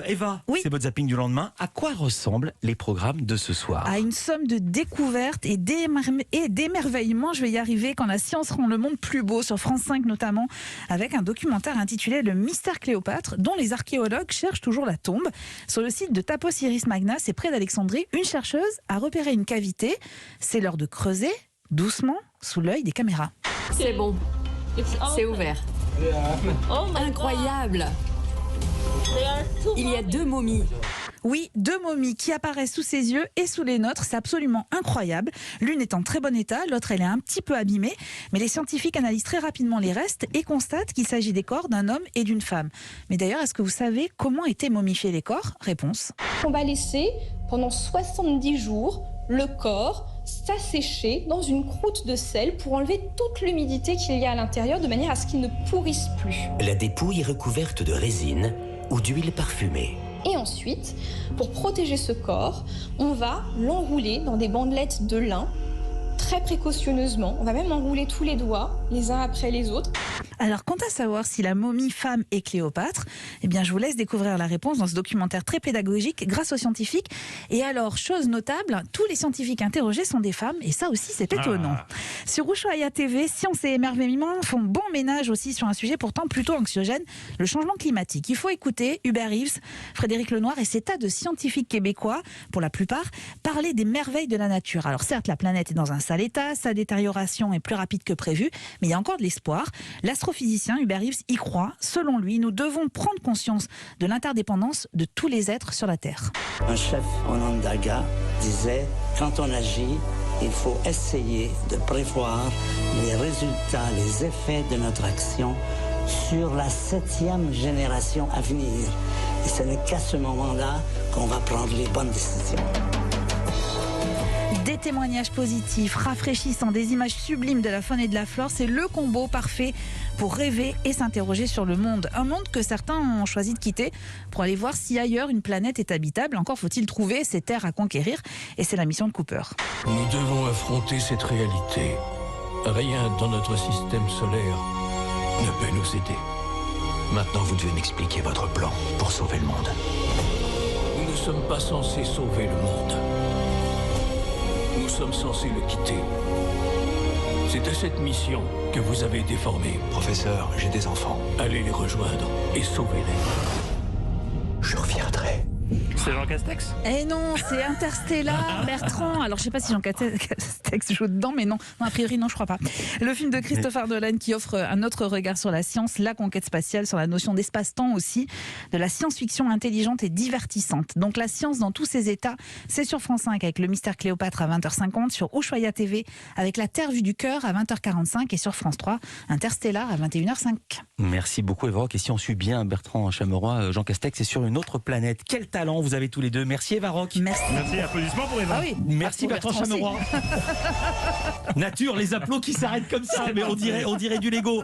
Eva, Oui. c'est votre zapping du lendemain. À quoi ressemblent les programmes de ce soir? À une somme de découvertes et d'émerveillements, je vais y arriver, quand la science rend le monde plus beau, sur France 5 notamment, avec un documentaire intitulé Le mystère Cléopâtre, dont les archéologues cherchent toujours la tombe. Sur le site de Tapos Iris Magna, c'est près d'Alexandrie, une chercheuse a repéré une cavité. C'est l'heure de creuser, doucement, sous l'œil des caméras. C'est bon, c'est ouvert. Incroyable! Il y a 2 momies. Oui, 2 momies qui apparaissent sous ses yeux et sous les nôtres, c'est absolument incroyable. L'une est en très bon état, l'autre elle est un petit peu abîmée, mais les scientifiques analysent très rapidement les restes et constatent qu'il s'agit des corps d'un homme et d'une femme. Mais d'ailleurs, est-ce que vous savez comment étaient momifiés les corps? Réponse. On va laisser pendant 70 jours le corps s'assécher dans une croûte de sel pour enlever toute l'humidité qu'il y a à l'intérieur de manière à ce qu'il ne pourrisse plus. La dépouille est recouverte de résine ou d'huile parfumée. Et ensuite, pour protéger ce corps, on va l'enrouler dans des bandelettes de lin, très précautionneusement. On va même enrouler tous les doigts, les uns après les autres. Alors, quant à savoir si la momie femme est Cléopâtre, eh bien, je vous laisse découvrir la réponse dans ce documentaire très pédagogique grâce aux scientifiques. Et alors, chose notable, tous les scientifiques interrogés sont des femmes, et ça aussi, c'est étonnant. Sur Ushuaïa TV, Science et Émerveillement font bon ménage aussi sur un sujet pourtant plutôt anxiogène, le changement climatique. Il faut écouter Hubert Reeves, Frédéric Lenoir et ces tas de scientifiques québécois, pour la plupart, parler des merveilles de la nature. Alors certes, la planète est dans un sale état, sa détérioration est plus rapide que prévu, mais il y a encore de l'espoir. L'astrophysicien Hubert Reeves y croit. Selon lui, nous devons prendre conscience de l'interdépendance de tous les êtres sur la Terre. Un chef en Onondaga disait « Quand on agit, il faut essayer de prévoir les résultats, les effets de notre action sur la 7e génération à venir. Et ce n'est qu'à ce moment-là qu'on va prendre les bonnes décisions. » Des témoignages positifs, rafraîchissants, des images sublimes de la faune et de la flore, c'est le combo parfait pour rêver et s'interroger sur le monde. Un monde que certains ont choisi de quitter pour aller voir si ailleurs une planète est habitable. Encore faut-il trouver ces terres à conquérir, et c'est la mission de Cooper. Nous devons affronter cette réalité. Rien dans notre système solaire ne peut nous aider. Maintenant, vous devez m'expliquer votre plan pour sauver le monde. Nous ne sommes pas censés sauver le monde. Nous sommes censés le quitter. C'est à cette mission que vous avez été formés. Professeur, j'ai des enfants. Allez les rejoindre et sauvez-les. Je reviendrai. C'est Jean Castex? Eh non, c'est Interstellar, Bertrand. Alors je sais pas si Jean Castex joue dedans, mais non, a priori non, je crois pas. Le film de Christopher Nolan qui offre un autre regard sur la science, la conquête spatiale, sur la notion d'espace-temps aussi, de la science-fiction intelligente et divertissante. Donc la science dans tous ses états, c'est sur France 5 avec Le mystère Cléopâtre à 20h50, sur Ushuaïa TV avec La Terre vue du cœur à 20h45 et sur France 3, Interstellar à 21h05. Merci beaucoup Eva. Et si on suit bien Bertrand Chameroy, Jean Castex est sur une autre planète. Quel talent vous avez tous les deux. Merci Eva Rock. Merci. Merci, applaudissements pour Eva. Ah oui. Merci Bertrand Chameroy. Nature, les applaudissements qui s'arrêtent comme ça, mais on dirait du Lego.